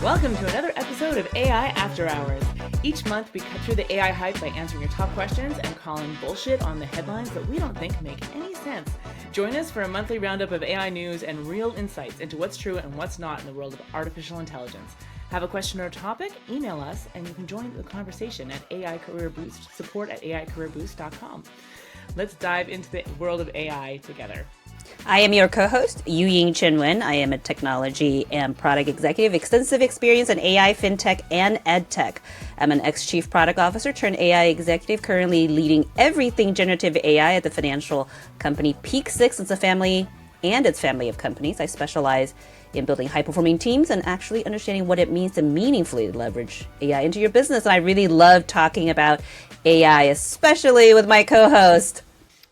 Welcome to another episode of AI After Hours. Each month, we cut through the AI hype by answering your top questions and calling bullshit on the headlines that we don't think make any sense. Join us for a monthly roundup of AI news and real insights into what's true and what's not in the world of artificial intelligence. Have a question or a topic? Email us and you can join the conversation at AI Career Boost, support at aicareerboost.com. Let's dive into the world of AI together. I am your co-host, Yuying Chen-Wynn. I am a technology and product executive, extensive experience in AI, fintech, and edtech. I'm an ex-chief product officer turned AI executive, currently leading everything generative AI at the financial company Peak6. It's a family and its family of companies. I specialize in building high-performing teams and actually understanding what it means to meaningfully leverage AI into your business. And I really love talking about AI, especially with my co-host.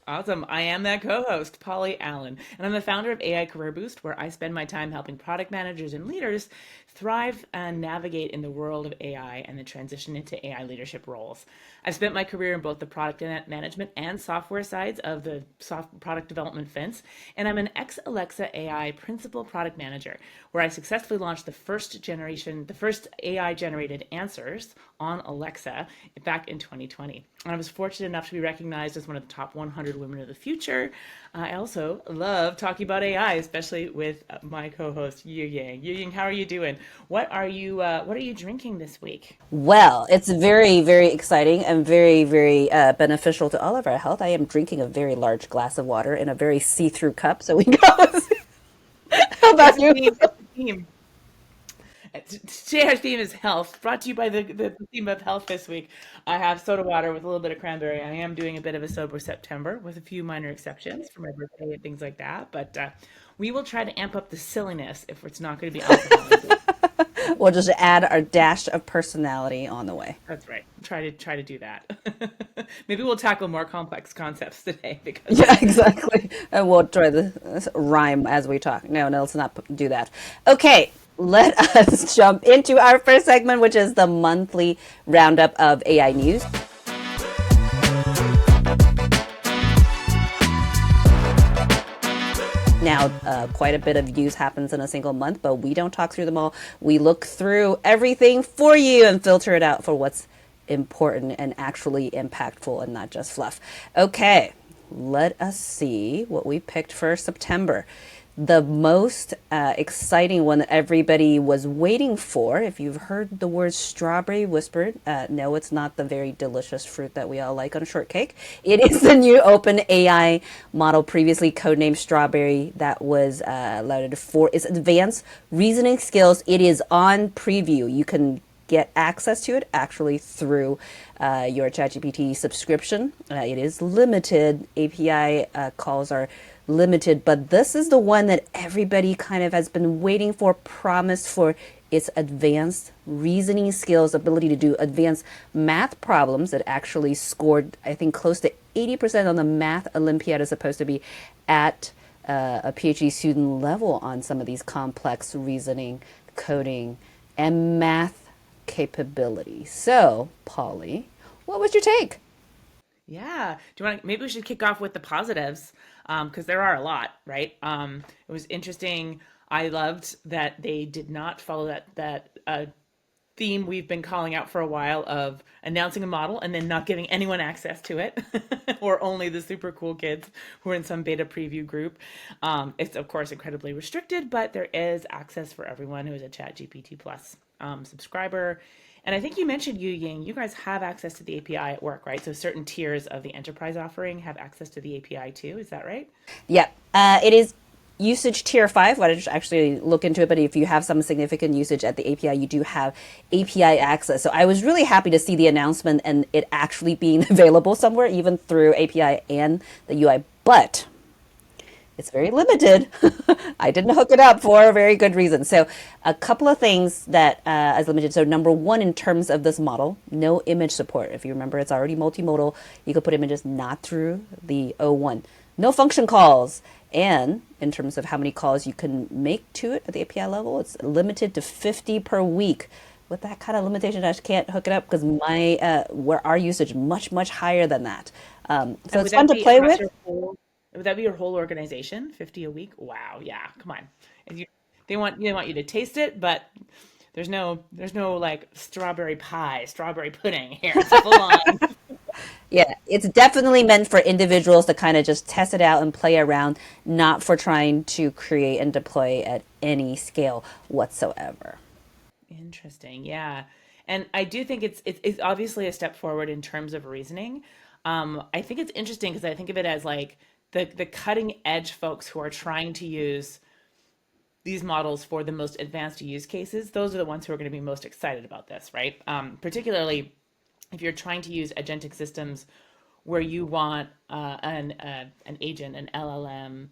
Awesome. I am that co-host, Polly Allen, and I'm the founder of AI Career Boost, where I spend my time helping product managers and leaders thrive and navigate in the world of AI and the transition into AI leadership roles. I've spent my career in both the product management and software sides of the product development fence, and I'm an ex-Alexa AI principal product manager, where I successfully launched the first AI-generated answers on Alexa back in 2020. And I was fortunate enough to be recognized as one of the top 100 women of the future. I also love talking about AI, especially with my co-host Yuying. Yuying, how are you doing? What are you drinking this week? Well, it's very, very exciting and very, very beneficial to all of our health. I am drinking a very large glass of water in a very see-through cup. So we go. How It's about a you? theme. It's a theme. Today our theme is health, brought to you by the theme of health this week. I have soda water with a little bit of cranberry. I am doing a bit of a sober September with a few minor exceptions for my birthday and things like that. But we will try to amp up the silliness if it's not going to be alcohol this week. We'll just add our dash of personality on the way. That's right. Try to do that. Maybe we'll tackle more complex concepts today because Yeah, exactly. And we'll try to rhyme as we talk. No, let's not do that. Okay, let us jump into our first segment, which is the monthly roundup of AI news. Now, quite a bit of news happens in a single month, but we don't talk through them all. We look through everything for you and filter it out for what's important and actually impactful and not just fluff. Okay, let us see what we picked for September. The most exciting one that everybody was waiting for, if you've heard the word strawberry whispered, no, it's not the very delicious fruit that we all like on shortcake. It is the new open AI model, previously codenamed Strawberry, that was lauded for its advanced reasoning skills. It is on preview. You can get access to it actually through your ChatGPT subscription. It is limited. API calls are limited, but this is the one that everybody kind of has been waiting for, promised for its advanced reasoning skills, ability to do advanced math problems that actually scored, I think, close to 80% on the math Olympiad, is supposed to be at a PhD student level on some of these complex reasoning, coding, and math capabilities. So, Polly, what was your take? yeah. Do you want? Maybe we should kick off with the positives because there are a lot, right? It was interesting. I loved that they did not follow that theme we've been calling out for a while of announcing a model and then not giving anyone access to it, or only the super cool kids who are in some beta preview group. It's of course incredibly restricted, but there is access for everyone who is a ChatGPT Plus subscriber. And I think you mentioned Ying. You guys have access to the API at work, right? So certain tiers of the enterprise offering have access to the API too. Is that right? Yep. It is usage tier 5. I just actually look into it, but if you have some significant usage at the API, you do have API access. So I was really happy to see the announcement and it actually being available somewhere, even through API and the UI. But it's very limited. I didn't hook it up for a very good reason. So a couple of things that is limited. So number one, in terms of this model, no image support. If you remember, it's already multimodal. You could put images not through the O1. No function calls. And in terms of how many calls you can make to it at the API level, it's limited to 50 per week. With that kind of limitation, I just can't hook it up because where our usage much higher than that. So And it's fun to play with. would that be your whole organization? 50 a week? Wow. Yeah. Come on. And you, they want you to taste it, but there's no like strawberry pie, strawberry pudding here. It's full on. Yeah, it's definitely meant for individuals to kind of just test it out and play around, not for trying to create and deploy at any scale whatsoever. Interesting. Yeah. And I do think it's obviously a step forward in terms of reasoning. I think it's interesting because I think of it as like the cutting edge folks who are trying to use these models for the most advanced use cases. Those are the ones who are going to be most excited about this, right? Particularly if you're trying to use agentic systems where you want an agent, an LLM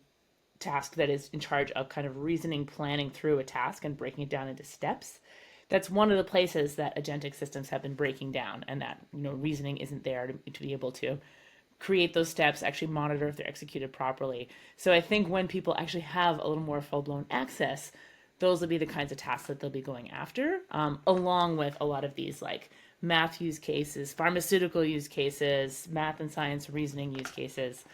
task that is in charge of kind of reasoning, planning through a task and breaking it down into steps. That's one of the places that agentic systems have been breaking down, and that reasoning isn't there to be able to create those steps, actually monitor if they're executed properly. So I think when people actually have a little more full blown access, those will be the kinds of tasks that they'll be going after, along with a lot of these like math use cases, pharmaceutical use cases, math and science reasoning use cases.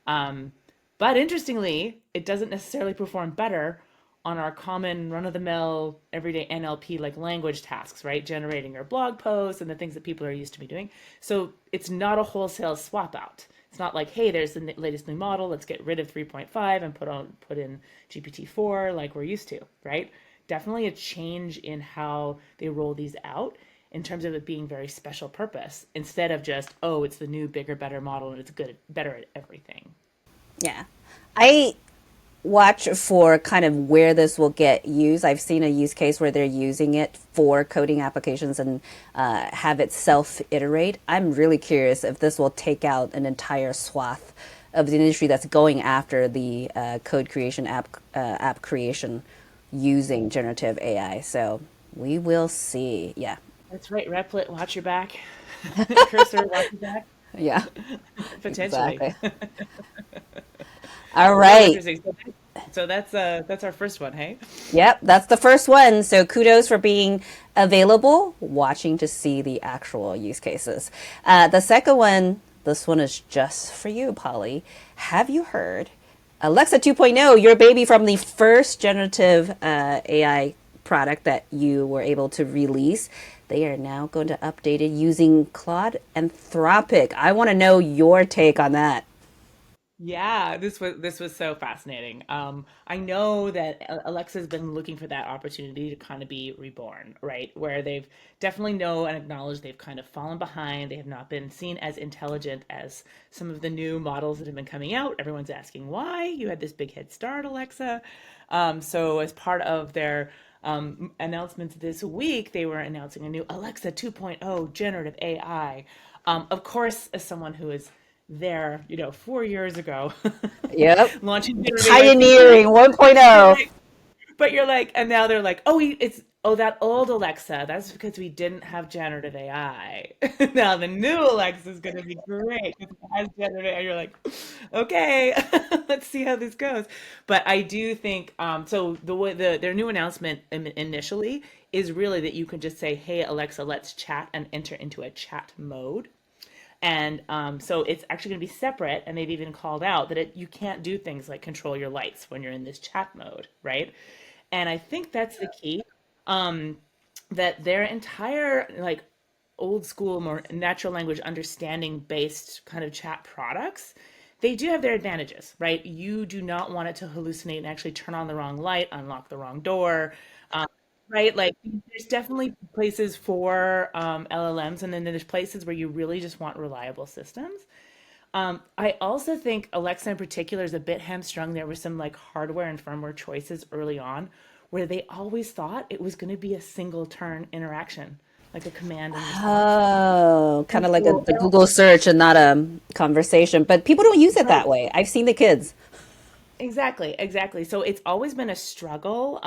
Um, but interestingly, it doesn't necessarily perform better on our common run of the mill everyday NLP like language tasks, right? Generating our blog posts and the things that people are used to be doing. So it's not a wholesale swap out. It's not like, hey, there's the latest new model. Let's get rid of 3.5 and put in GPT-4 like we're used to, right? Definitely a change in how they roll these out in terms of it being very special purpose instead of just, oh, it's the new, bigger, better model and it's better at everything. Yeah. I watch for kind of where this will get used. I've seen a use case where they're using it for coding applications and have it self iterate. I'm really curious if this will take out an entire swath of the industry that's going after the code creation, app creation using generative AI. So we will see. Yeah. That's right. Replit, watch your back. Cursor, watch your back. Yeah, Potentially. exactly. All Real right. interesting. So that's our first one, hey? Yep, that's the first one. So kudos for being available, watching to see the actual use cases. The second one, this one is just for you, Polly. Have you heard Alexa 2.0, your baby from the first generative AI product that you were able to release? They are now going to update it using Claude Anthropic. I want to know your take on that. Yeah, this was so fascinating. I know that Alexa's been looking for that opportunity to kind of be reborn, right? Where they've definitely know and acknowledge they've kind of fallen behind. They have not been seen as intelligent as some of the new models that have been coming out. Everyone's asking why you had this big head start, Alexa. So as part of their announcements this week, they were announcing a new Alexa 2.0 generative AI. Of course, as someone who is there, 4 years ago, Yep. launching generative AI features. Pioneering You're 1.0. like, but you're like, and now they're like, oh, that old Alexa. That's because we didn't have generative AI. Now the new Alexa is going to be great because it has generative AI. You're like, okay, let's see how this goes. But I do think so. The way their new announcement initially is really that you can just say, hey Alexa, let's chat and enter into a chat mode. And so it's actually going to be separate, and they've even called out that you can't do things like control your lights when you're in this chat mode, right? And I think that's the key. Um, that their entire like old school, more natural language understanding based kind of chat products, they do have their advantages, right? You do not want it to hallucinate and actually turn on the wrong light, unlock the wrong door, right? Like there's definitely places for LLMs, and then there's places where you really just want reliable systems. I also think Alexa in particular is a bit hamstrung. There were some like hardware and firmware choices early on where they always thought it was going to be a single turn interaction, like a command and response. Oh, kind And of like so the Google search and not a conversation. But people don't use it that right, way. I've seen the kids. exactly, exactly. So it's always been a struggle.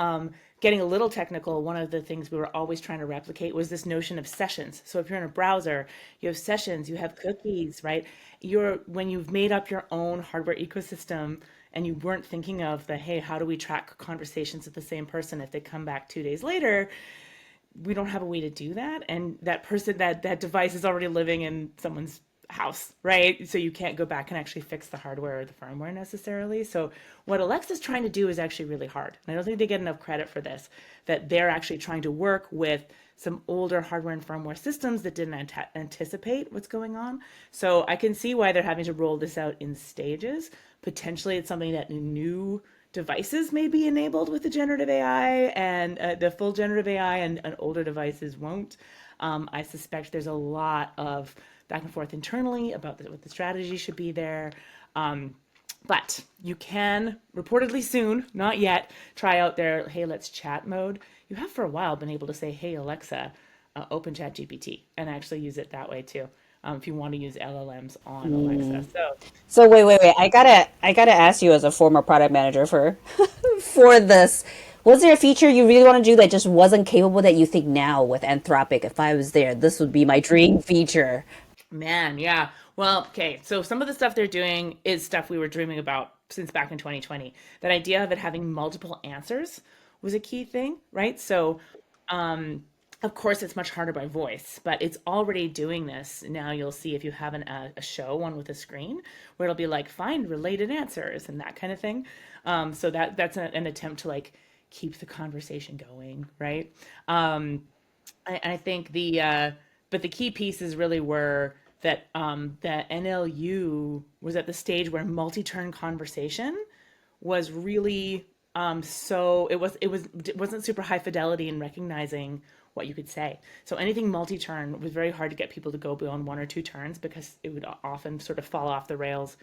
Getting a little technical, one of the things we were always trying to replicate was this notion of sessions. So if you're in a browser, you have sessions, you have cookies, right? When you've made up your own hardware ecosystem and you weren't thinking of the, hey, how do we track conversations with the same person if they come back 2 days later? We don't have a way to do that. And that person, that device is already living in someone's house, right? So you can't go back and actually fix the hardware or the firmware necessarily. So what Alexa's trying to do is actually really hard. And I don't think they get enough credit for this, that they're actually trying to work with some older hardware and firmware systems that didn't anticipate what's going on. So I can see why they're having to roll this out in stages. Potentially it's something that new devices may be enabled with the generative AI and the full generative AI, and older devices won't. I suspect there's a lot of back and forth internally about what the strategy should be there. But you can reportedly soon, not yet, try out their "Hey, let's chat" mode. You have for a while been able to say "Hey Alexa, open Chat GPT," and actually use it that way too. If you want to use LLMs on Alexa. So So wait. I gotta ask you as a former product manager for for this. Was there a feature you really want to do that just wasn't capable that you think now with Anthropic, if I was there, this would be my dream feature? man, yeah. Well, okay. So some of the stuff they're doing is stuff we were dreaming about since back in 2020. That idea of it having multiple answers was a key thing, right? So, of course, it's much harder by voice, but it's already doing this. Now you'll see if you have a show, one with a screen, where it'll be like find related answers and that kind of thing. So that's an attempt to like keep the conversation going, right? I think but the key pieces really were that that NLU was at the stage where multi-turn conversation was really so it wasn't super high fidelity in recognizing what you could say. So anything multi-turn was very hard to get people to go beyond one or two turns because it would often sort of fall off the rails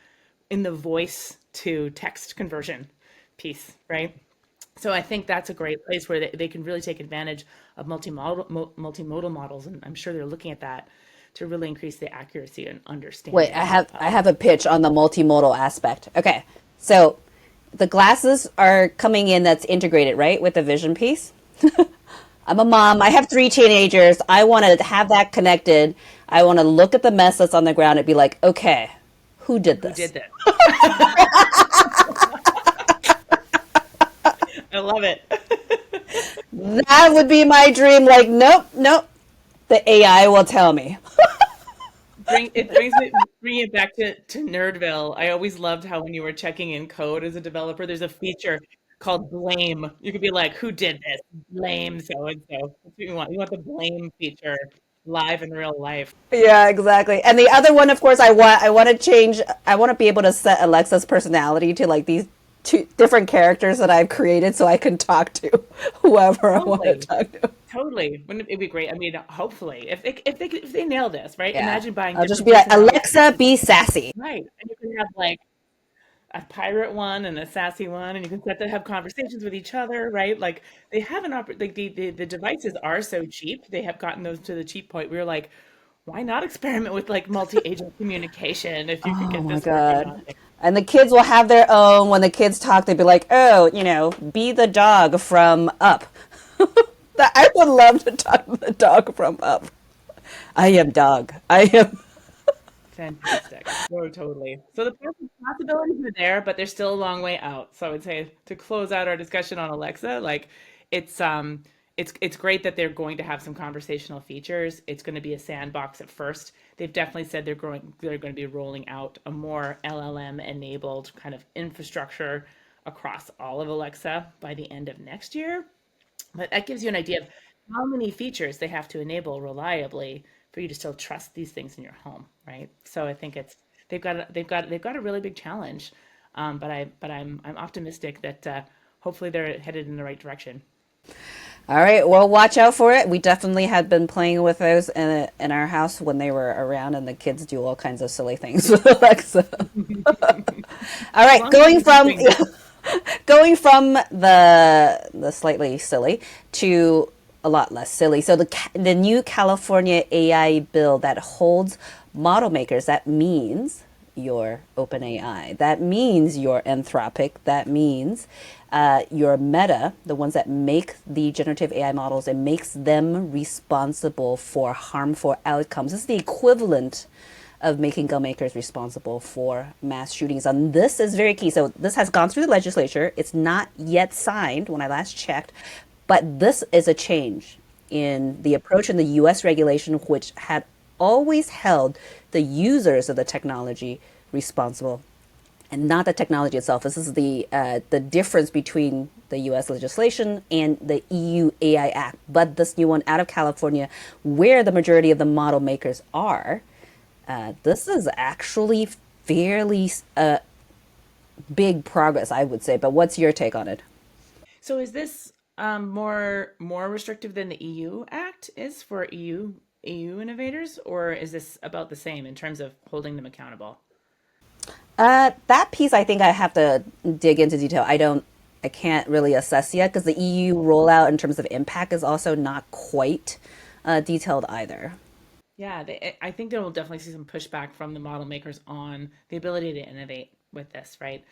in the voice to text conversion piece, right? So I think that's a great place where they can really take advantage of multimodal models, and I'm sure they're looking at that to really increase the accuracy and Wait, understanding. I have a pitch on the multimodal aspect. Okay, so the glasses are coming in that's integrated, right, with the vision piece. I'm a mom. I have three teenagers. I want to have that connected. I want to look at the mess that's on the ground and be like, okay, who did Who this? did this? I love it. That would be my dream. Like, nope. The AI will tell me. Bring it back to Nerdville. I always loved how when you were checking in code as a developer, there's a feature called blame. You could be like, "Who did this? Blame so and so." That's what you want. You want the blame feature live in real life. Yeah, exactly. And the other one, of course, I want to change. I want to be able to set Alexa's personality to like these two different characters that I've created, so I can talk to whoever I want to Totally. talk to. Totally. Wouldn't it be great? I mean, hopefully, if they nail this, right? Yeah, Imagine buying I'll just different be like, personalities. Alexa, be sassy. Right. And you can have like a pirate one and a sassy one, and you can set to have conversations with each other, right? Like they have like the devices are so cheap. They have gotten those to the cheap point. We were like, why not experiment with like multi-agent communication if you could Oh get my this working god. on it? And the kids will have their own. When the kids talk, they'd be like, "Oh, be the dog from Up." I would love to talk to the dog from Up. I am dog. I am. Fantastic. Oh, totally. So the possibilities are there, but there's still a long way out. So I would say to close out our discussion on Alexa, like it's um it's great that they're going to have some conversational features. It's going to be a sandbox at first. They've definitely said they're going to be rolling out a more LLM enabled kind of infrastructure across all of Alexa by the end of next year. But that gives you an idea of how many features they have to enable reliably for you to still trust these things in your home, right? So I think they've got a really big challenge, but I'm optimistic that hopefully they're headed in the right direction. All right. Well, watch out for it. We definitely had been playing with those in our house when they were around, and the kids do all kinds of silly things with Alexa. All As right. long as they're doing that. Going from the slightly silly to a lot less silly. So the new California AI bill that holds model makers, that means your OpenAI, that means your Anthropic, that means your Meta, the ones that make the generative AI models and makes them responsible for harmful outcomes. This is the equivalent of making gun makers responsible for mass shootings. And this is very key. So this has gone through the legislature. It's not yet signed when I last checked, but this is a change in the approach in the US regulation, which had always held the users of the technology responsible and not the technology itself. This is the difference between the U.S. legislation and the EU AI Act. But this new one out of California, where the majority of the model makers are, this is actually fairly big progress, I would say. But what's your take on it? So is this more restrictive than the EU Act is for EU innovators, or is this about the same in terms of holding them accountable? That piece, I think I have to dig into detail. I can't really assess yet because the EU rollout in terms of impact is also not quite detailed either. Yeah, I think there will definitely see some pushback from the model makers on the ability to innovate with this, right?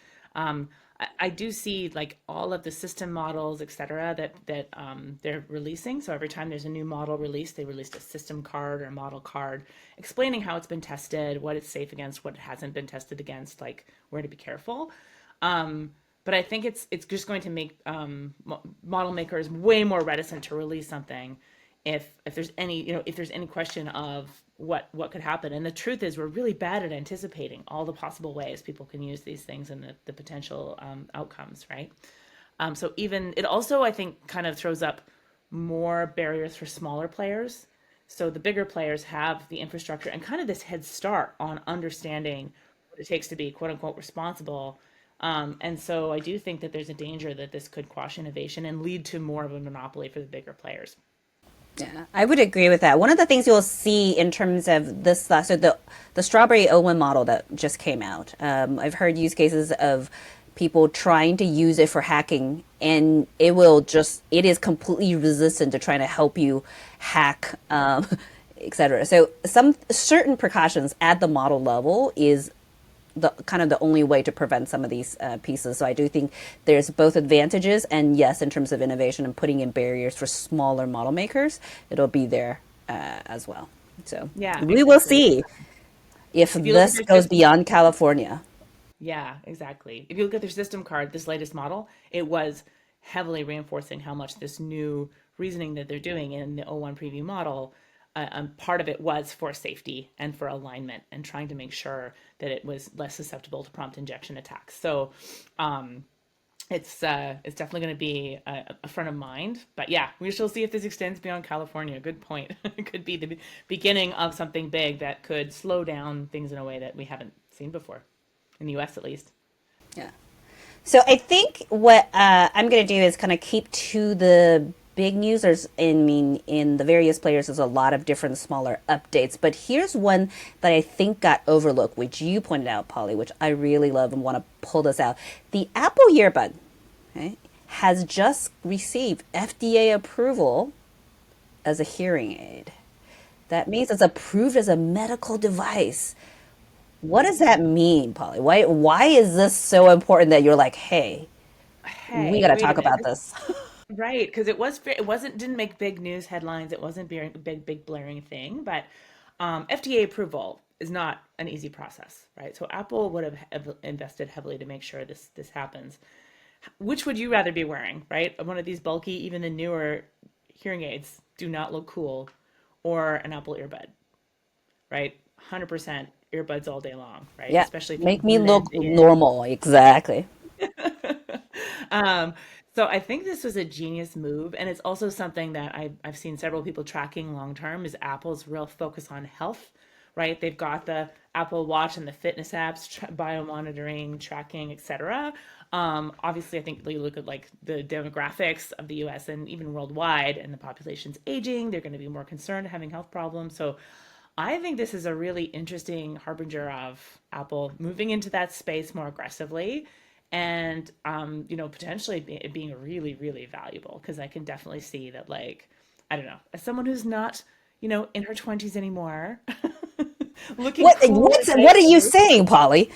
I do see like all of the system models, et cetera, that they're releasing. So every time there's a new model released, they released a system card or a model card explaining how it's been tested, what it's safe against, what it hasn't been tested against, like where to be careful. But I think it's just going to make model makers way more reticent to release something if there's any if there's any question of what could happen. And the truth is we're really bad at anticipating all the possible ways people can use these things and the potential outcomes, right? So even it also I think kind of throws up more barriers for smaller players. So the bigger players have the infrastructure and kind of this head start on understanding what it takes to be quote unquote responsible. And so I do think that there's a danger that this could quash innovation and lead to more of a monopoly for the bigger players. Yeah, I would agree with that. One of the things you'll see in terms of this, so the strawberry Owen model that just came out, I've heard use cases of people trying to use it for hacking, and it is completely resistant to trying to help you hack, etc. So some certain precautions at the model level is the kind of the only way to prevent some of these pieces. So I do think there's both advantages and yes, in terms of innovation and putting in barriers for smaller model makers, it'll be there as well. So Yeah, we will exactly. see if If you look at this their goes system, beyond California. yeah, exactly. If you look at their system card, this latest model, it was heavily reinforcing how much this new reasoning that they're doing in the O1 preview model, part of it was for safety and for alignment and trying to make sure that it was less susceptible to prompt injection attacks. So um, it's definitely going to be a front of mind. But yeah, we shall see if this extends beyond California. Good point. It could be the beginning of something big that could slow down things in a way that we haven't seen before, in the US at least. Yeah. So I think what I'm going to do is kind of keep to the big news. In the various players, there's a lot of different smaller updates. But here's one that I think got overlooked, which you pointed out, Polly, which I really love and want to pull this out. The Apple Earbud, okay, has just received FDA approval as a hearing aid. That means it's approved as a medical device. What does that mean, Polly? Why is this so important that you're like, hey, we got Hey, to wait a talk minute. about this? Right, because it wasn't didn't make big news headlines. It wasn't a big blaring thing, but FDA approval is not an easy process, right? So Apple would have invested heavily to make sure this happens. Which would you rather be wearing, right? One of these bulky, even the newer hearing aids do not look cool, or an Apple earbud, right? 100% earbuds all day long, right? Yeah, Especially if you make me blend look in. normal. Exactly. um, so I think this was a genius move, and it's also something that I've seen several people tracking long term is Apple's real focus on health, right? They've got the Apple Watch and the fitness apps, biomonitoring, tracking, etc. Obviously, I think you look at like the demographics of the U.S. and even worldwide, and the population's aging. They're going to be more concerned having health problems. So I think this is a really interesting harbinger of Apple moving into that space more aggressively and potentially it being really really valuable because I can definitely see that, like, I don't know, as someone who's not in her 20s anymore, looking cool as I What are you age. saying, Polly?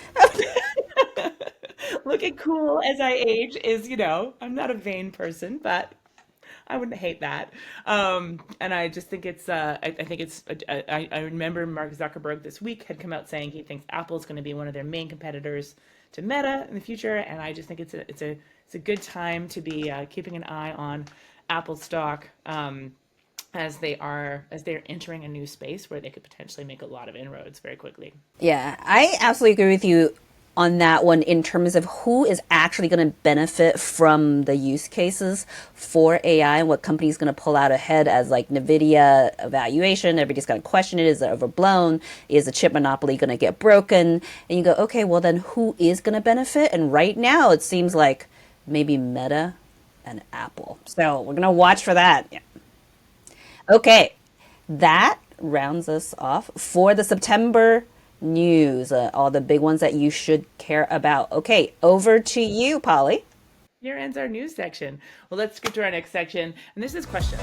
Looking cool as I age is, I'm not a vain person, but I wouldn't hate that. And I just think I think I remember Mark Zuckerberg this week had come out saying he thinks Apple is going to be one of their main competitors to Meta in the future. And I just think it's a good time to be keeping an eye on Apple stock. as they're entering a new space where they could potentially make a lot of inroads very quickly. Yeah, I absolutely agree with you on that one in terms of who is actually going to benefit from the use cases for AI and what companies going to pull out ahead as like Nvidia evaluation. Everybody's going to question it. Is it overblown? Is the chip monopoly going to get broken? And you go, okay, well then who is going to benefit? And right now it seems like maybe Meta and Apple. So we're going to watch for that. Yeah. Okay, that rounds us off for the September news, all the big ones that you should care about. Okay, over to you, Polly. Here ends our news section. Well, let's get to our next section, and this is questions.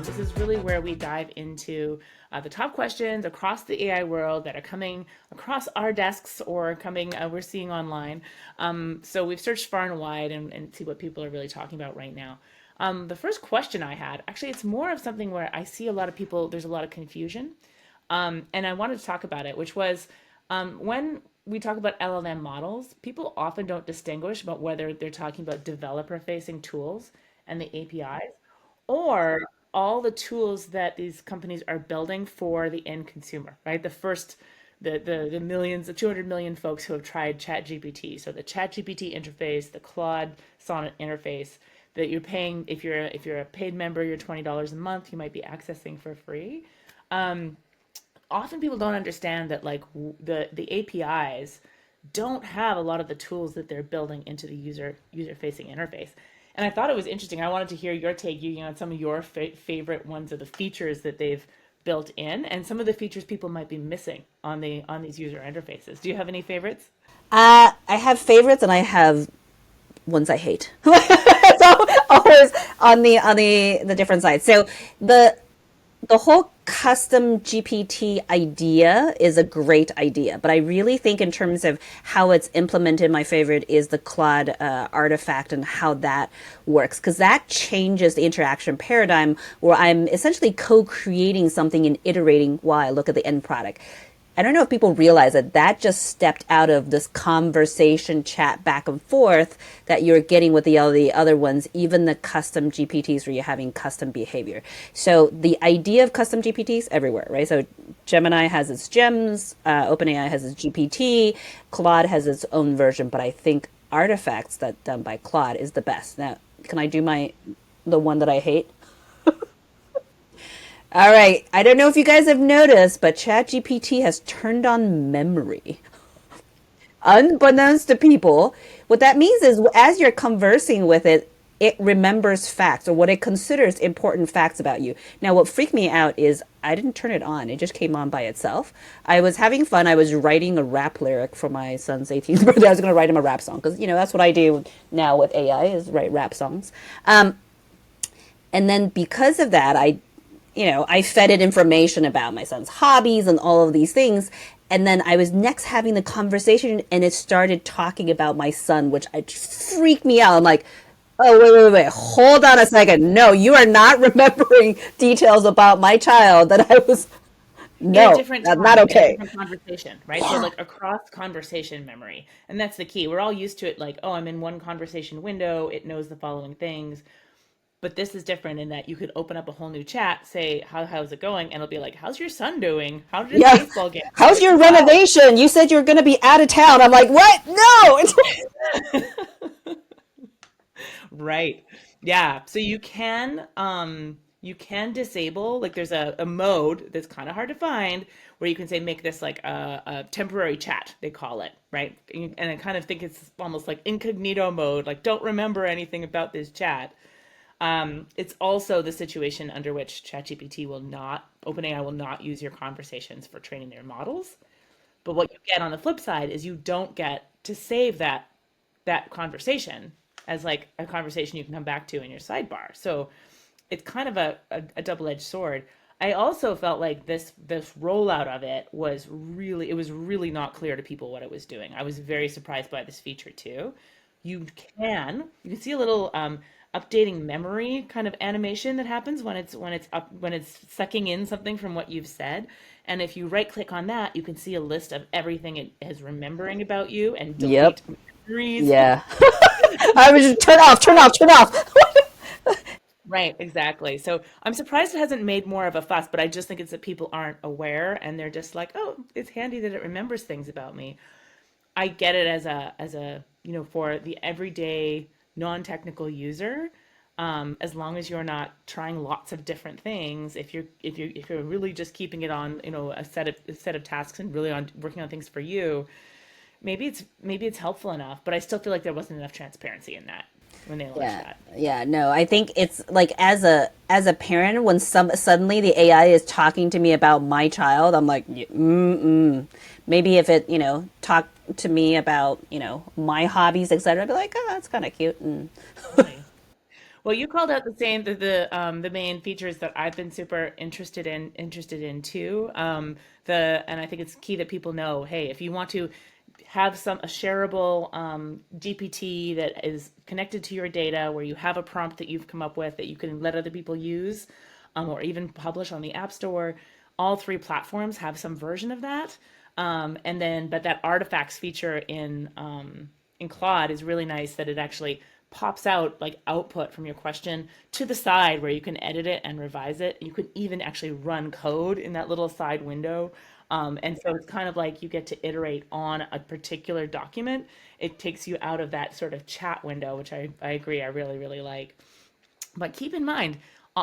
This is really where we dive into the top questions across the AI world that are coming across our desks or coming we're seeing online. So we've searched far and wide and see what people are really talking about right now. The first question I had, actually, it's more of something where I see a lot of people, there's a lot of confusion. And I wanted to talk about it, which was when we talk about LLM models, people often don't distinguish about whether they're talking about developer facing tools and the APIs or all the tools that these companies are building for the end consumer, right? The millions, the 200 million folks who have tried ChatGPT. So the ChatGPT interface, the Claude Sonnet interface that you're paying, if you're a paid member, you're $20 a month, you might be accessing for free. Often people don't understand that like the APIs don't have a lot of the tools that they're building into the user facing interface. And I thought it was interesting. I wanted to hear your take, on some of your favorite ones of the features that they've built in, and some of the features people might be missing on these user interfaces. Do you have any favorites? I have favorites and I have ones I hate. So always on the different sides. So the the whole custom GPT idea is a great idea, but I really think in terms of how it's implemented, my favorite is the Claude artifact and how that works, because that changes the interaction paradigm where I'm essentially co-creating something and iterating while I look at the end product. I don't know if people realize that that just stepped out of this conversation chat back and forth that you're getting with all the other ones, even the custom GPTs where you're having custom behavior. So the idea of custom GPTs everywhere, right? So Gemini has its gems, OpenAI has its GPT, Claude has its own version, but I think artifacts that done by Claude is the best. Now, can I do the one that I hate? All right. I don't know if you guys have noticed, but ChatGPT has turned on memory. Unbeknownst to people, what that means is as you're conversing with it, it remembers facts or what it considers important facts about you. Now, what freaked me out is I didn't turn it on. It just came on by itself. I was having fun. I was writing a rap lyric for my son's 18th birthday. I was going to write him a rap song because, that's what I do now with AI is write rap songs. And then because of that, I fed it information about my son's hobbies and all of these things. And then I was next having the conversation and it started talking about my son, which freaked me out. I'm like, oh, wait. Hold on a second. No, you are not remembering details about my child that I was, In a no, different not time, in a okay. different conversation, right? So like across conversation memory. And that's the key. We're all used to it like, oh, I'm in one conversation window, it knows the following things. But this is different in that you could open up a whole new chat, say, how's it going? And it'll be like, how's your son doing? How did his Yeah. baseball game go? How's It's your like, wow. renovation? You said you were going to be out of town. I'm like, what? No. Right. Yeah. So you can disable, like there's a mode that's kind of hard to find where you can say make this like a temporary chat, they call it, right? And I kind of think it's almost like incognito mode, like don't remember anything about this chat. It's also the situation under which OpenAI will not use your conversations for training their models. But what you get on the flip side is you don't get to save that conversation as like a conversation you can come back to in your sidebar. So it's kind of a double-edged sword. I also felt like this rollout of it was really not clear to people what it was doing. I was very surprised by this feature too. You can see a little updating memory kind of animation that happens when it's sucking in something from what you've said. And if you right click on that, you can see a list of everything it is remembering about you and Yep. delete. degrees. Yeah. I was just turn off, turn off, turn off. Right, exactly. So I'm surprised it hasn't made more of a fuss, but I just think it's that people aren't aware and they're just like, oh, it's handy that it remembers things about me. I get it for the everyday non-technical user. As long as you're not trying lots of different things, if you're really just keeping it on, a set of tasks and really on working on things for you, maybe it's helpful enough. But I still feel like there wasn't enough transparency in that when they launched Yeah, that. yeah, no, I think it's like as a parent, when suddenly the AI is talking to me about my child, I'm like, maybe if it, talk to me about, my hobbies, etc., I'd be like, oh, that's kind of cute. And Totally. Well, you called out the main features that I've been super interested in too. And I think it's key that people know, hey, if you want to have a shareable GPT that is connected to your data, where you have a prompt that you've come up with that you can let other people use, or even publish on the App Store. All three platforms have some version of that. But that artifacts feature in Claude is really nice that it actually pops out like output from your question to the side where you can edit it and revise it. You can even actually run code in that little side window. And so it's kind of like you get to iterate on a particular document. It takes you out of that sort of chat window, which I agree, I really, really like. But keep in mind,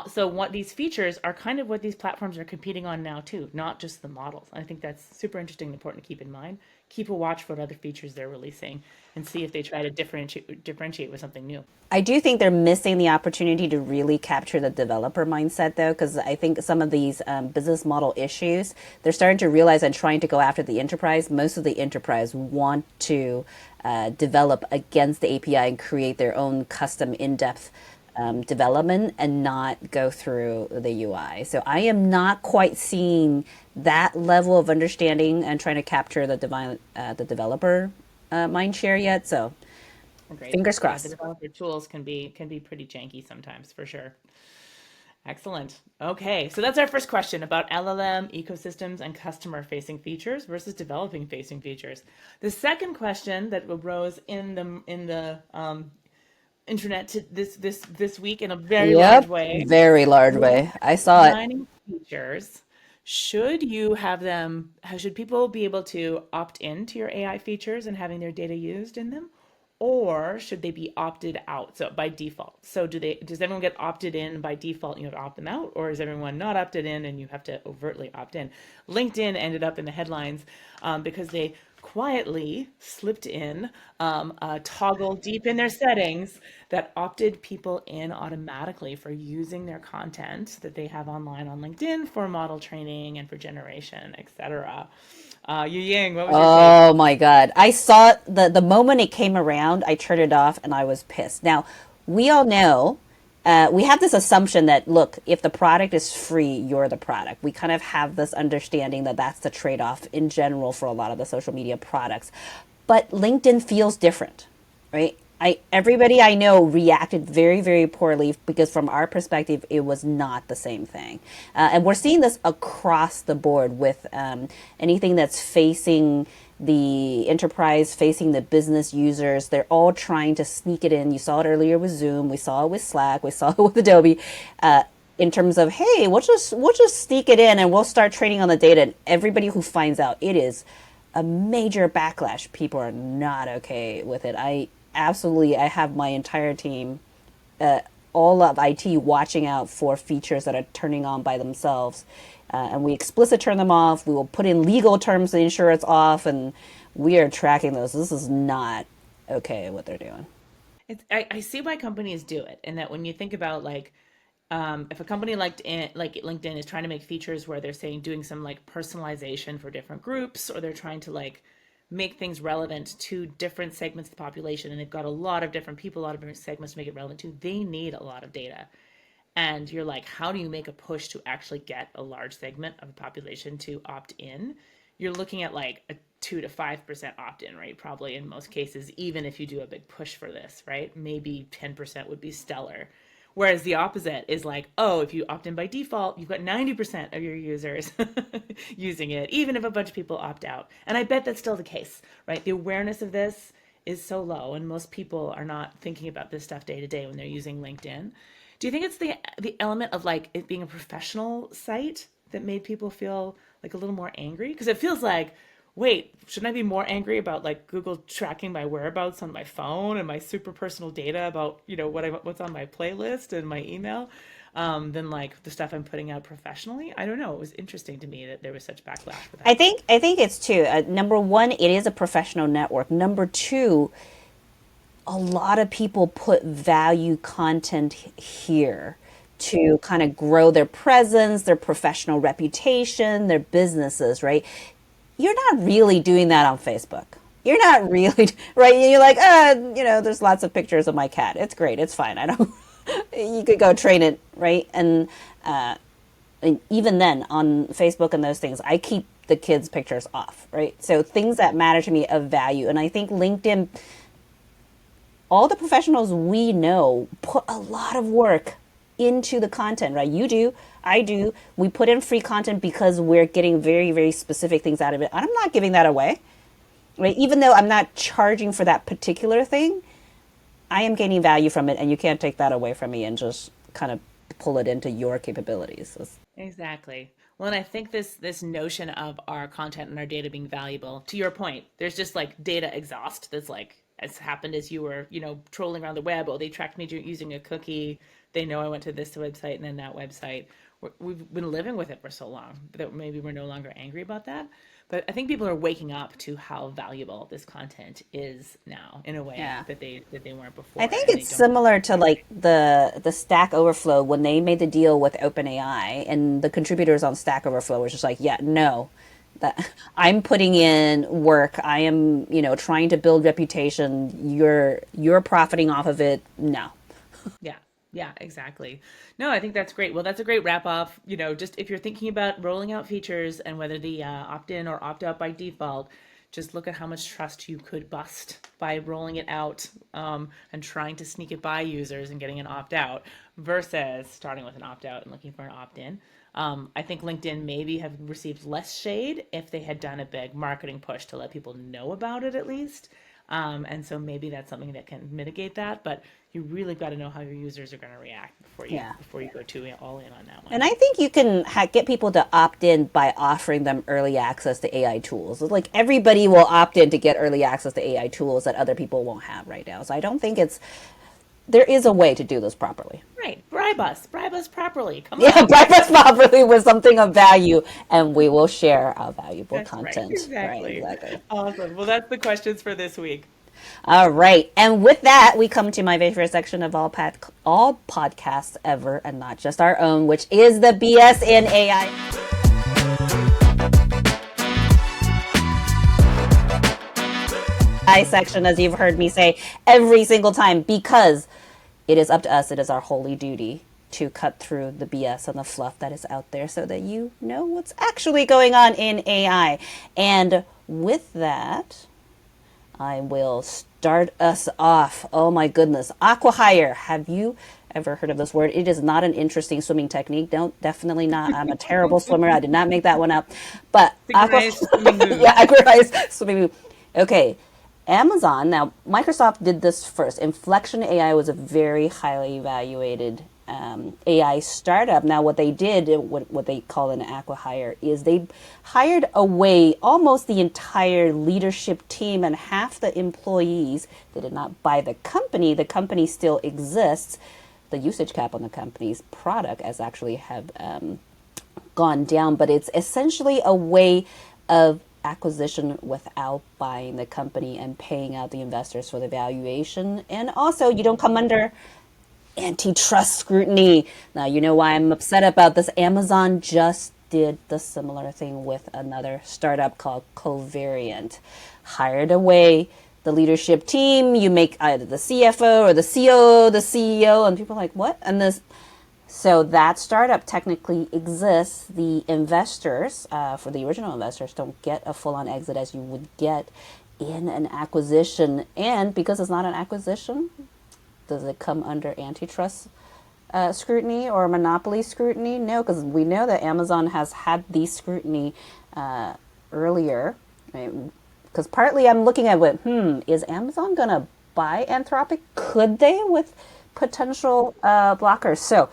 so what these features are kind of what these platforms are competing on now too, not just the models. I think that's super interesting and important to keep in mind. Keep a watch for what other features they're releasing and see if they try to differentiate with something new. I do think they're missing the opportunity to really capture the developer mindset, though, because I think some of these business model issues, they're starting to realize and trying to go after the enterprise. Most of the enterprise want to develop against the API and create their own custom in-depth development and not go through the UI. So I am not quite seeing that level of understanding and trying to capture the developer mind share yet. So Great. fingers Yeah, the crossed. developer tools can be pretty janky sometimes, for sure. Excellent. Okay, so that's our first question about LLM ecosystems and customer-facing features versus developing-facing features. The second question that arose in the internet this week in a very large Yep, way very large was way. I saw it. designing features. Should people be able to opt in to your AI features and having their data used in them? Or should they be opted out? So by default. So does everyone get opted in by default and you have to opt them out? Or is everyone not opted in and you have to overtly opt in? LinkedIn ended up in the headlines because they quietly slipped in a toggle deep in their settings that opted people in automatically for using their content that they have online on LinkedIn for model training and for generation, etc. Yu Ying, what was your take? Oh my God. I saw it the moment it came around, I turned it off and I was pissed. Now, we all know, we have this assumption that, look, if the product is free, you're the product. We kind of have this understanding that that's the trade off in general for a lot of the social media products. But LinkedIn feels different, right? Everybody I know reacted very, very poorly because from our perspective, it was not the same thing, and we're seeing this across the board with anything that's facing the enterprise, facing the business users. They're all trying to sneak it in. You saw it earlier with Zoom. We saw it with Slack. We saw it with Adobe. In terms of, hey, we'll just sneak it in and we'll start training on the data. And everybody who finds out, it is a major backlash. People are not okay with it. I have my entire team, all of IT, watching out for features that are turning on by themselves. And we explicit turn them off. We will put in legal terms to ensure it's off. And we are tracking those. This is not okay what they're doing. I see why companies do it, and that when you think about if a company like LinkedIn is trying to make features where they're saying doing some like personalization for different groups, or they're trying to like make things relevant to different segments of the population, and they've got a lot of different people, a lot of different segments to make it relevant to, they need a lot of data. And you're like, how do you make a push to actually get a large segment of the population to opt in? You're looking at like a 2 to 5% opt in rate, probably in most cases, even if you do a big push for this, right? Maybe 10% would be stellar. Whereas the opposite is like, oh, if you opt in by default, you've got 90% of your users using it, even if a bunch of people opt out. And I bet that's still the case, right? The awareness of this is so low, and most people are not thinking about this stuff day to day when they're using LinkedIn. Do you think it's the element of like it being a professional site that made people feel like a little more angry? Because it feels like, wait, shouldn't I be more angry about like Google tracking my whereabouts on my phone and my super personal data about, what's on my playlist and my email, than like the stuff I'm putting out professionally? I don't know. It was interesting to me that there was such backlash for that. I think it's two. Number one, it is a professional network. Number two, a lot of people put value content here to kind of grow their presence, their professional reputation, their businesses, right? You're not really doing that on Facebook. You're not really, right? You're like, there's lots of pictures of my cat. It's great. It's fine. I don't, you could go train it, right? And even then on Facebook and those things, I keep the kids' pictures off, right? So things that matter to me of value. And I think LinkedIn, all the professionals we know put a lot of work into the content, right? You do, I do. We put in free content because we're getting very, very specific things out of it. And I'm not giving that away, right? Even though I'm not charging for that particular thing, I am gaining value from it, and you can't take that away from me and just kind of pull it into your capabilities. Exactly. Well, and I think this notion of our content and our data being valuable, to your point, there's just like data exhaust that's like has happened as you were, trolling around the web. Oh, they tracked me using a cookie. They know I went to this website and then that website. We've been living with it for so long that maybe we're no longer angry about that. But I think people are waking up to how valuable this content is now in a way Yeah. that they weren't I before, think and they it's don't similar to respect. like the Stack Overflow when they made the deal with OpenAI, and the contributors on Stack Overflow was just like, yeah, no, that I'm putting in work. I am, trying to build reputation. You're profiting off of it. No. Yeah. Yeah, exactly. No, I think that's great. Well, that's a great wrap off. Just if you're thinking about rolling out features and whether the opt in or opt out by default, just look at how much trust you could bust by rolling it out, and trying to sneak it by users and getting an opt out versus starting with an opt out and looking for an opt in. I think LinkedIn maybe have received less shade if they had done a big marketing push to let people know about it at least. And so maybe that's something that can mitigate that. But you really got to know how your users are going to react Yeah. before you go too all in on that And one. I think you can get people to opt in by offering them early access to AI tools. Like everybody will opt in to get early access to AI tools that other people won't have right now. So I don't think there is a way to do this properly. Right, bribe us properly. Come Yeah, on. breakfast properly with something of value, and we will share our valuable That's right, content. Right, exactly. exactly. Awesome. Well, that's the questions for this week. All right, and with that, we come to my favorite section of all podcasts ever, and not just our own, which is the BS in AI section, as you've heard me say every single time, because it is up to us. It is our holy duty to cut through the BS and the fluff that is out there so that you know what's actually going on in AI. And with that, I will start us off. Oh my goodness. Aquahire. Have you ever heard of this word? It is not an interesting swimming technique. Don't, definitely not. I'm a terrible swimmer. I did not make that one up. But Synchronized swimming yeah, moves. aquahire swimming. Okay. Amazon, now Microsoft did this first. Inflection AI was a very highly evaluated AI startup. Now, what they did, what they call an acqui-hire, is they hired away almost the entire leadership team and half the employees. They did not buy the company. The company still exists. The usage cap on the company's product has actually have gone down, but it's essentially a way of acquisition without buying the company and paying out the investors for the valuation. And also, you don't come under antitrust scrutiny. Now, you know why I'm upset about this. Amazon just did the similar thing with another startup called Covariant. Hired away the leadership team. You make either the CFO or the COO, the CEO, and people are like, what? And this so that startup technically exists. The investors, for the original investors, don't get a full-on exit as you would get in an acquisition. And because it's not an acquisition, does it come under antitrust scrutiny or monopoly scrutiny? No, because we know that Amazon has had the scrutiny earlier, right? Because partly I'm looking at what, is Amazon going to buy Anthropic? Could they with potential blockers? So,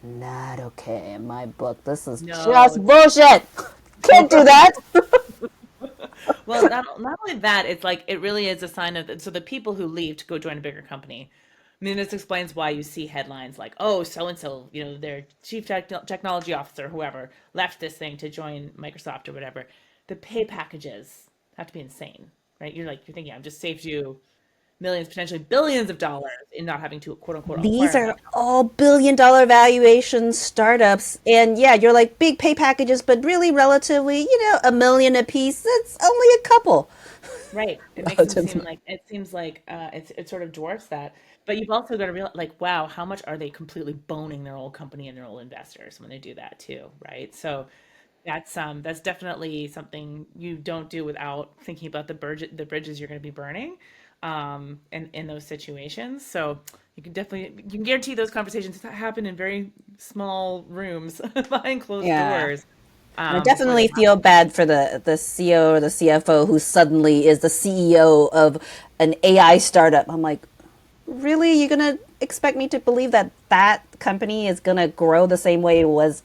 not okay in my book. This is No. just bullshit. Can't do that. Well, not only that, it's like it really is a sign of so the people who leave to go join a bigger company. I mean, this explains why you see headlines like, "Oh, so and so, their technology officer, whoever, left this thing to join Microsoft or whatever." The pay packages have to be insane, right? You're thinking, I've just saved you millions, potentially billions of dollars in not having to quote unquote acquire These another are company. all billion-dollar valuation startups. And yeah, you're like big pay packages, but really relatively, a million a piece. It's only a couple. Right. It makes them seem Relatively. like it seems like it sort of dwarfs that. But you've also got to realize, like, wow, how much are they completely boning their old company and their old investors when they do that too, right? So that's definitely something you don't do without thinking about the bridges you're going to be burning, in those situations. So you can guarantee those conversations happen in very small rooms behind closed Yeah. doors, And I before they definitely feel happen. bad for the CEO or the CFO who suddenly is the CEO of an AI startup. I'm like, really? You're going to expect me to believe that that company is going to grow the same way it was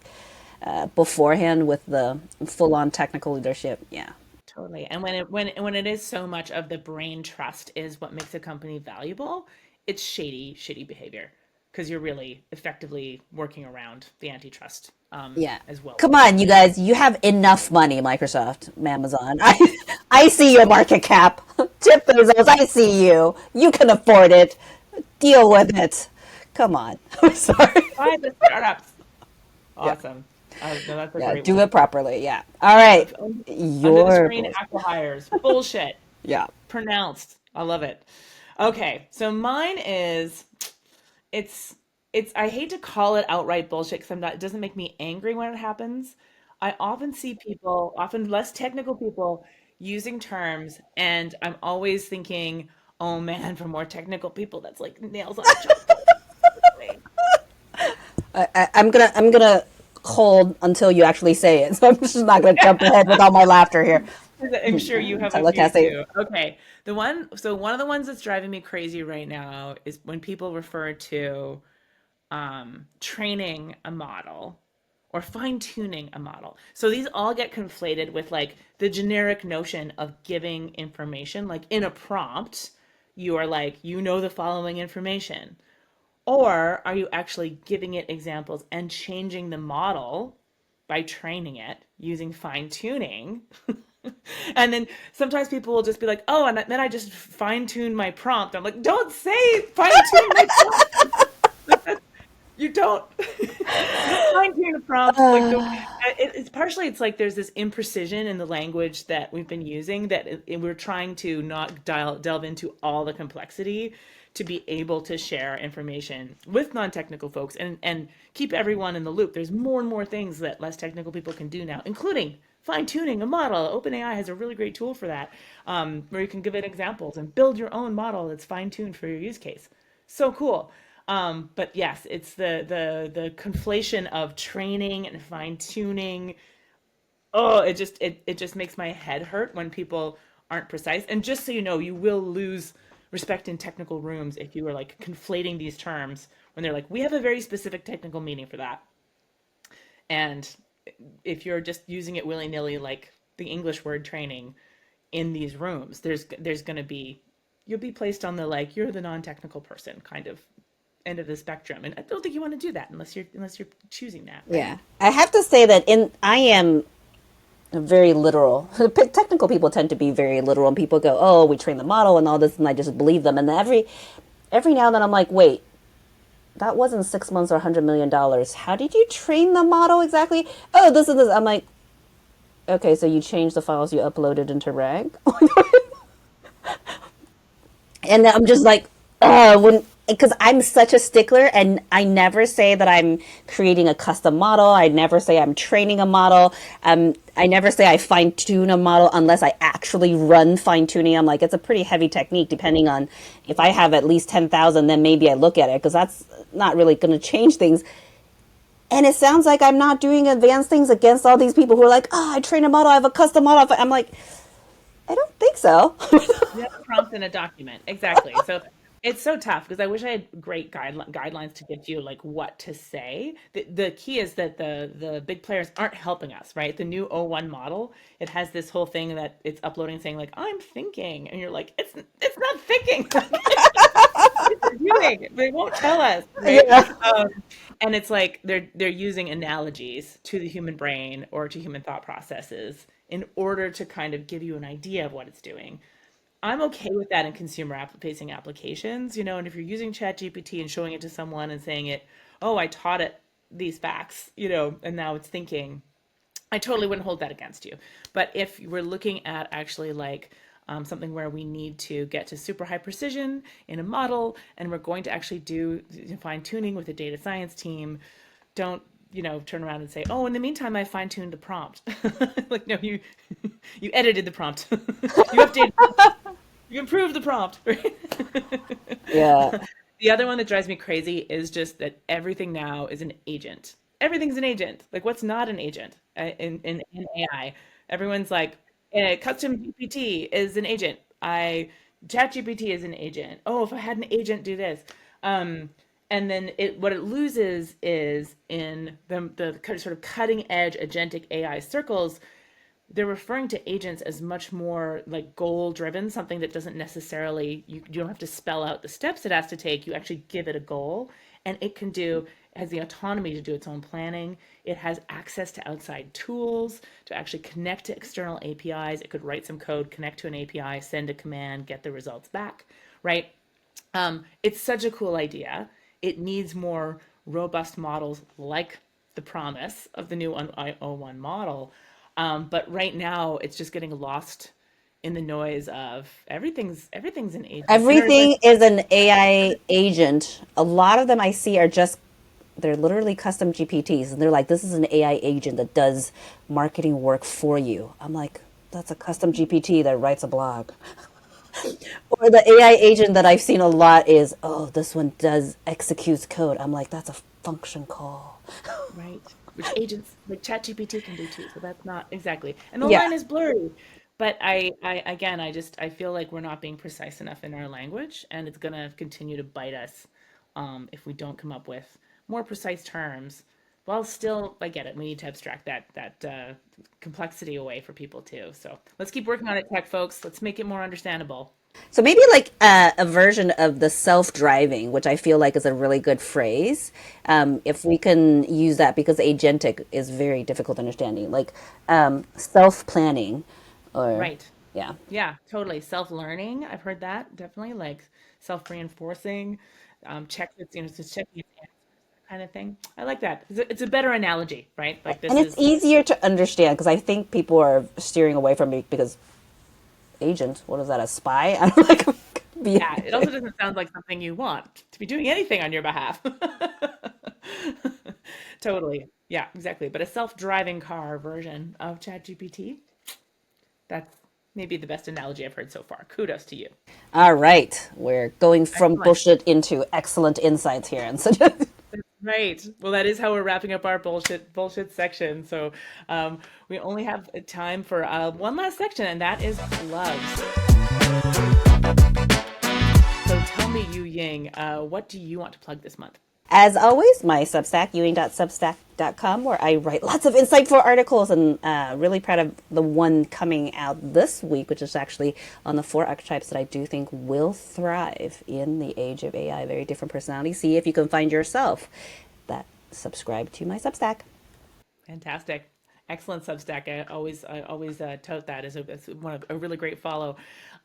beforehand with the full on technical leadership? Yeah. Totally. And when it is so much of the brain trust is what makes a company valuable, it's shady behavior because you're really effectively working around the antitrust, Yeah. as well Come as on, you anything. guys. You have enough money, Microsoft, Amazon. I see your market cap. Jeff Bezos, I see you. You can afford it. Deal with it. Come on. I'm sorry. Buy the startups. Yeah. Awesome. No, that's a Yeah. great Do one. it properly. Yeah. All right. Under the Your screen bullshit. acquihires. Bullshit. Yeah. Pronounced. I love it. Okay, so mine is it's I hate to call it outright bullshit because it doesn't make me angry when it happens. I often see people, often less technical people, using terms, and I'm always thinking, oh man, for more technical people, that's like nails on a chalkboard. I'm gonna hold until you actually say it. So I'm just not gonna jump ahead with all my laughter here. I'm sure you have a few Telecasting. too. Okay. One of the ones that's driving me crazy right now is when people refer to training a model or fine tuning a model. So these all get conflated with like the generic notion of giving information. Like in a prompt, you are like, the following information. Or are you actually giving it examples and changing the model by training it using fine tuning? And then sometimes people will just be like, oh, and then I just fine tune my prompt. I'm like, don't say fine tune my prompt. You don't fine tune a prompt. Like it's partially it's like there's this imprecision in the language that we've been using that we're trying to not delve into all the complexity to be able to share information with non-technical folks and keep everyone in the loop. There's more and more things that less technical people can do now, including fine tuning a model. OpenAI has a really great tool for that, where you can give it examples and build your own model that's fine tuned for your use case. So cool. But yes, it's the conflation of training and fine tuning. Oh, it just makes my head hurt when people aren't precise. And just so you know, you will lose respect in technical rooms if you are like conflating these terms when they're like, we have a very specific technical meaning for that. And if you're just using it willy-nilly like the English word training in these rooms, there's going to be you'll be placed on the like you're the non-technical person kind of end of the spectrum, and I don't think you want to do that unless you're choosing that, right? Yeah. I have to say that I am very literal. Technical people tend to be very literal, and people go, "Oh, we train the model and all this," and I just believe them. And every now and then, I'm like, "Wait, that wasn't 6 months or $100 million. How did you train the model exactly?" Oh, this is this. I'm like, okay, so you changed the files you uploaded into RAG, and I'm just like, when because I'm such a stickler, and I never say that I'm creating a custom model. I never say I'm training a model. I never say I fine tune a model unless I actually run fine tuning. I'm like, it's a pretty heavy technique. Depending on if I have at least 10,000, then maybe I look at it because that's not really going to change things. And it sounds like I'm not doing advanced things against all these people who are like, oh, I train a model, I have a custom model. I'm like, I don't think so. You have a prompt in a document. Exactly. So it's so tough because I wish I had great guidelines to give you like what to say. The key is that the big players aren't helping us, right? The new O1 model, it has this whole thing that it's uploading saying like I'm thinking, and you're like it's not thinking. It's doing. They won't tell us, right? Yeah. Um, and it's like they're using analogies to the human brain or to human thought processes in order to kind of give you an idea of what it's doing. I'm okay with that in consumer facing applications, and if you're using ChatGPT and showing it to someone and saying it, oh, I taught it these facts, and now it's thinking, I totally wouldn't hold that against you. But if we're looking at actually like something where we need to get to super high precision in a model and we're going to actually do fine tuning with a data science team, don't turn around and say, oh, in the meantime I fine-tuned the prompt. Like, no, you edited the prompt. You updated, you improved the prompt. Right? Yeah. The other one that drives me crazy is just that everything now is an agent. Everything's an agent. Like, what's not an agent in AI? Everyone's like, custom GPT is an agent. Chat GPT is an agent. Oh, if I had an agent do this. Um, and then what it loses is in the sort of cutting edge agentic AI circles, they're referring to agents as much more like goal driven, something that doesn't necessarily, you don't have to spell out the steps it has to take. You actually give it a goal and it has the autonomy to do its own planning. It has access to outside tools to actually connect to external APIs. It could write some code, connect to an API, send a command, get the results back, right? It's such a cool idea. It needs more robust models like the promise of the new I01 model. But right now, it's just getting lost in the noise of everything's an agent. Generative. Everything is an AI agent. A lot of them I see are just, they're literally custom GPTs. And they're like, this is an AI agent that does marketing work for you. I'm like, that's a custom GPT that writes a blog. Or the AI agent that I've seen a lot is, oh, this one does executes code. I'm like, that's a function call. Right. Which agents like ChatGPT can do too. So that's not exactly. And the Yeah. line is blurry. But I again, I feel like we're not being precise enough in our language, and it's gonna continue to bite us if we don't come up with more precise terms. While still, I get it. We need to abstract that complexity away for people too. So let's keep working on it, tech folks. Let's make it more understandable. So maybe like a version of the self-driving, which I feel like is a really good phrase. If we can use that, because agentic is very difficult understanding, like self-planning, or Right. yeah. Yeah, totally. Self-learning, I've heard that definitely, like self-reinforcing, just checking its answers, that kind of thing. I like that. It's a better analogy, right? Like And this it's is, easier to understand because I think people are steering away from it because agent, what is that, a spy? I'm like, be, yeah, it also doesn't sound like something you want to be doing anything on your behalf. Totally. Yeah, exactly. But a self-driving car version of ChatGPT, that's maybe the best analogy I've heard so far. Kudos to you. all right, we're going from Excellent. bullshit into excellent insights here. And so, Right. Well, that is how we're wrapping up our bullshit section. So we only have time for one last section, and that is plugs. So tell me, Yu Ying, what do you want to plug this month? as always, my Substack, ewing.substack.com, where I write lots of insightful articles, and really proud of the one coming out this week, which is actually on the 4 archetypes that I do think will thrive in the age of AI. Very different personality. See if you can find yourself that subscribe to my Substack. Fantastic. Excellent Substack. I always tote that as one of a really great follow.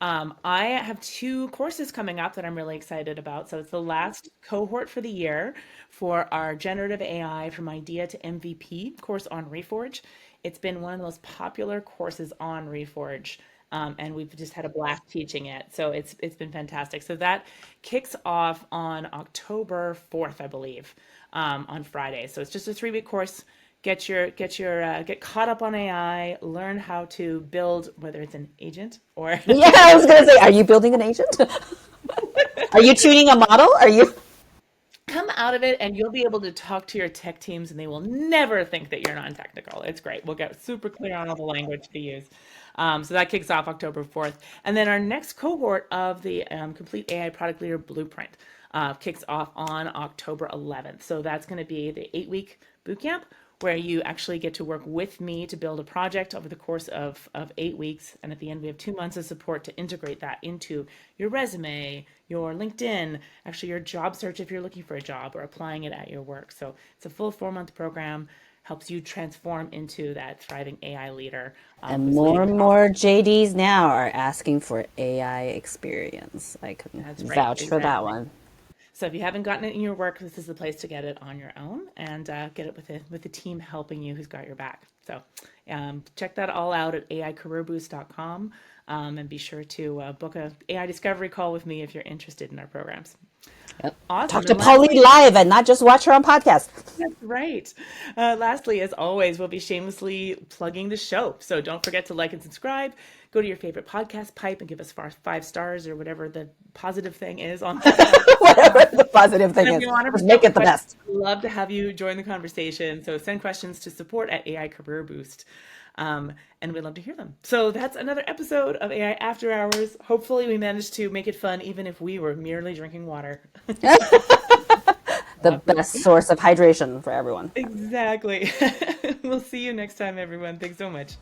I have two courses coming up that I'm really excited about. So it's the last cohort for the year for our generative AI from idea to MVP course on Reforge. It's been one of the most popular courses on Reforge. And we've just had a blast teaching it. So it's been fantastic. So that kicks off on October 4th, I believe, on Friday. So it's just a 3-week course. Get caught up on AI, learn how to build, whether it's an agent or Yeah, I was going to say, are you building an agent? Are you tuning a model? Are you? come out of it, and you'll be able to talk to your tech teams and they will never think that you're non-technical. It's great. We'll get super clear on all the language to use. So that kicks off October 4th. And then our next cohort of the Complete AI Product Leader Blueprint kicks off on October 11th. So that's going to be the 8-week bootcamp where you actually get to work with me to build a project over the course of 8 weeks. And at the end, we have 2 months of support to integrate that into your resume, your LinkedIn, actually your job search if you're looking for a job or applying it at your work. So it's a full 4-month program, helps you transform into that thriving AI leader. And more and more JDs now are asking for AI experience. I can That's right, vouch for that exactly. one. So if you haven't gotten it in your work, this is the place to get it on your own and get it with a team helping you who's got your back. So check that all out at aicareerboost.com and be sure to book a AI discovery call with me if you're interested in our programs. Yep. Talk Awesome. to And Polly lastly, live and not just watch her on podcast. that's right. Lastly, as always, we'll be shamelessly plugging the show. So don't forget to like and subscribe. Go to your favorite podcast pipe and give us 5 stars or whatever the positive thing is on that. Whatever the positive And thing if is, you want to just reach make out with it the questions, best. we'd love to have you join the conversation. So send questions to support at AI Career Boost. And we'd love to hear them. So that's another episode of AI After Hours. Hopefully, we managed to make it fun, even if we were merely drinking water. The best source of hydration for everyone. Exactly. We'll see you next time, everyone. Thanks so much.